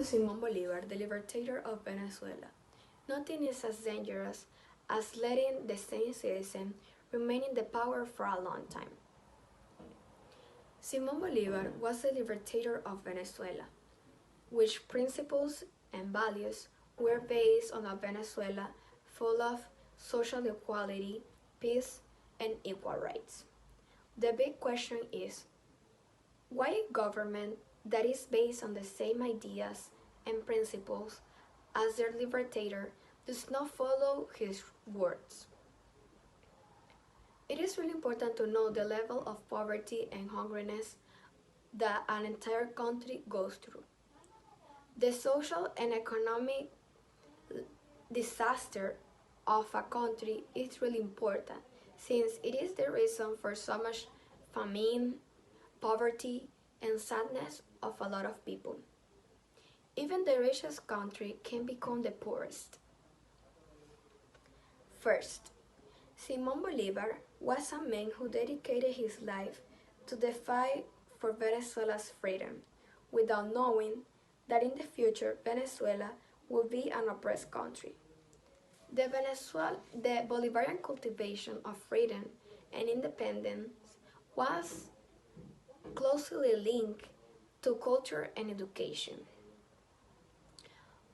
to Simon Bolivar, the liberator of Venezuela. Nothing is as dangerous as letting the same citizen remain in the power for a long time. Simon Bolivar was the liberator of Venezuela, which principles and values were based on a Venezuela full of social equality, peace, and equal rights. The big question is, why a government that is based on the same ideas and principles as their liberator does not follow his words? It is really important to know the level of poverty and hungriness that an entire country goes through. The social and economic disaster of a country is really important since it is the reason for so much famine, poverty, and sadness of a lot of people. Even the richest country can become the poorest. First, Simón Bolívar was a man who dedicated his life to the fight for Venezuela's freedom, without knowing that in the future Venezuela would be an oppressed country. The Bolivarian cultivation of freedom and independence was closely linked to culture and education.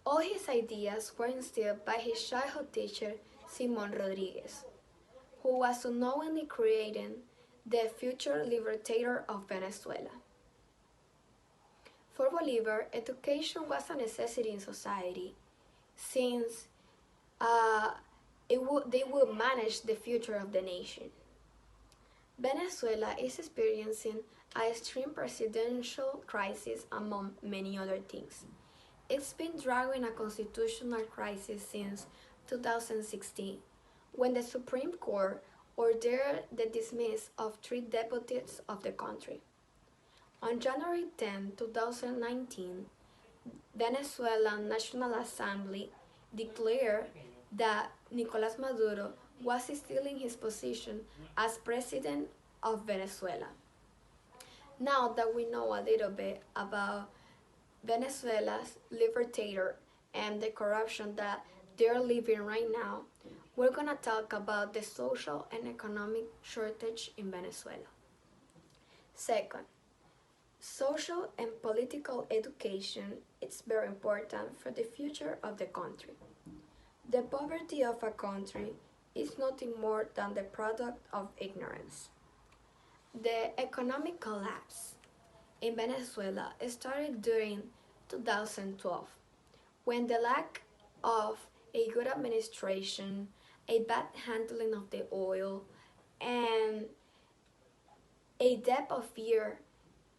All his ideas were instilled by his childhood teacher, Simón Rodríguez, who was unknowingly creating the future liberator of Venezuela. For Bolívar, education was a necessity in society, since they would manage the future of the nation. Venezuela is experiencing an extreme presidential crisis among many other things. It's been dragging a constitutional crisis since 2016, when the Supreme Court ordered the dismissal of 3 deputies of the country. On January 10, 2019, Venezuelan National Assembly declared that Nicolás Maduro was still in his position as president of Venezuela. Now that we know a little bit about Venezuela's liberator and the corruption that they're living right now, we're gonna talk about the social and economic shortage in Venezuela. Second, social and political education is very important for the future of the country. The poverty of a country is nothing more than the product of ignorance. The economic collapse in Venezuela started during 2012, when the lack of a good administration, a bad handling of the oil, and a debt of fear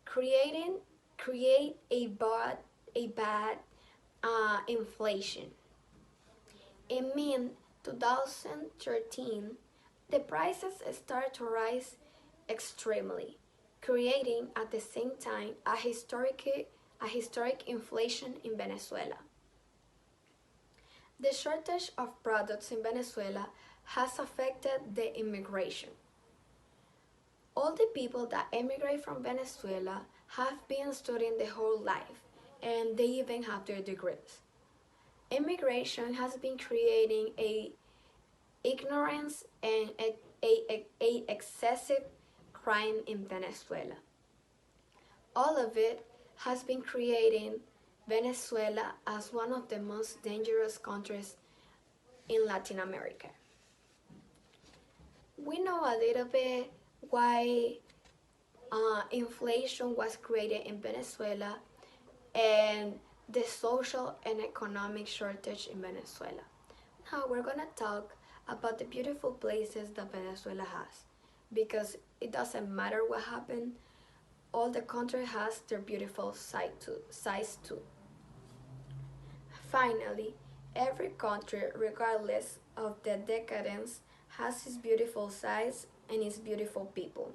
create a bad inflation. In mid-2013, the prices started to rise extremely, creating at the same time a historic inflation in Venezuela. The shortage of products in Venezuela has affected the immigration. All the people that emigrate from Venezuela have been studying their whole life, and they even have their degrees. Immigration has been creating a ignorance and a excessive crime in Venezuela. All of it has been creating Venezuela as one of the most dangerous countries in Latin America. We know a little bit why inflation was created in Venezuela and the social and economic shortage in Venezuela. Now we're gonna talk about the beautiful places that Venezuela has, because it doesn't matter what happened, all the country has their beautiful sides too. Finally, every country, regardless of the decadence, has its beautiful sides and its beautiful people.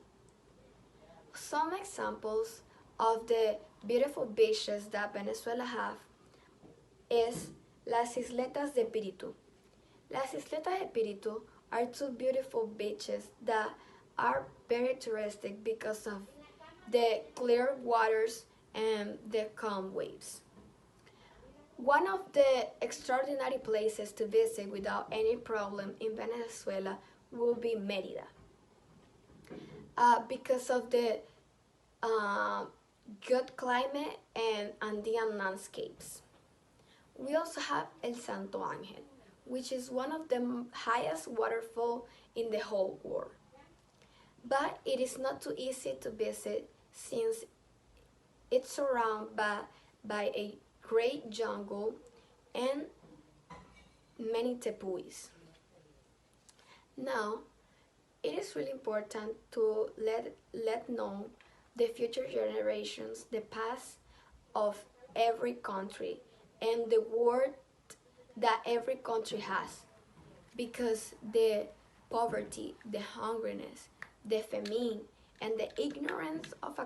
Some examples of the beautiful beaches that Venezuela have is Las Isletas de Espíritu. Las Isletas de Espíritu are 2 beautiful beaches that are very touristic because of the clear waters and the calm waves. One of the extraordinary places to visit without any problem in Venezuela will be Merida, because of the uh, good climate and Andean landscapes. We also have El Santo Ángel, which is one of the highest waterfalls in the whole world. But it is not too easy to visit since it's surrounded by a great jungle and many tepuis. Now, it is really important to let know the future generations the past of every country and the worth that every country has, because the poverty, the hungriness, the famine, and the ignorance of a